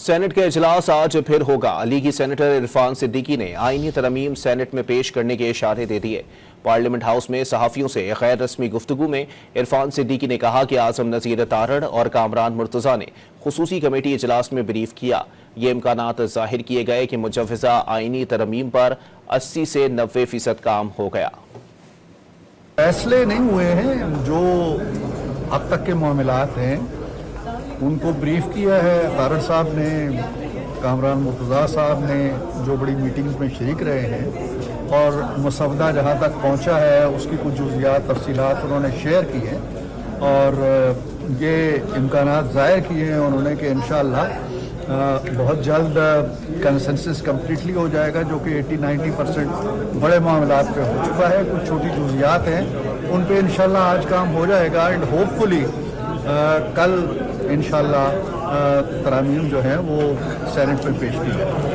Senate का इजलास आज फिर होगा। लीगी सेनेटर इरफान सिद्दीकी ने आईनी तरमीम सेनेट में पेश करने के इशारे दे दिए। पार्लियामेंट हाउस में सहाफ़ियों से गैर रस्मी गुफ्तगू में इरफान सिद्दीकी ने कहा कि आज़म नज़ीर तारड़ और कामरान मुर्तज़ा ने खुसूसी कमेटी इजलास में ब्रीफ किया। ये इम्कानात जाहिर किए गए कि मुजव्वज़ा आईनी तरमीम पर 80 से 90% काम हो गया। फैसले नहीं हुए हैं, जो अब तक के मामलात हैं उनको ब्रीफ किया है। तारड़ साहब ने, कामरान मुर्तज़ा साहब ने जो बड़ी मीटिंग्स में शरीक रहे हैं और मसवदा जहाँ तक पहुँचा है उसकी कुछ जुज़ियात तफसीलात उन्होंने शेयर की हैं और ये इम्कानात ज़ाहिर किए हैं उन्होंने कि इंशाअल्लाह बहुत जल्द कंसेंसस कम्प्लीटली हो जाएगा, जो कि 80-90% बड़े मामलात पे हो चुका है। कुछ छोटी जुज़ियात हैं उन पे इंशाअल्लाह आज काम हो जाएगा एंड होपफुली कल इंशाअल्लाह तरामीम जो है वो सेनेट में पेश की जाएगी।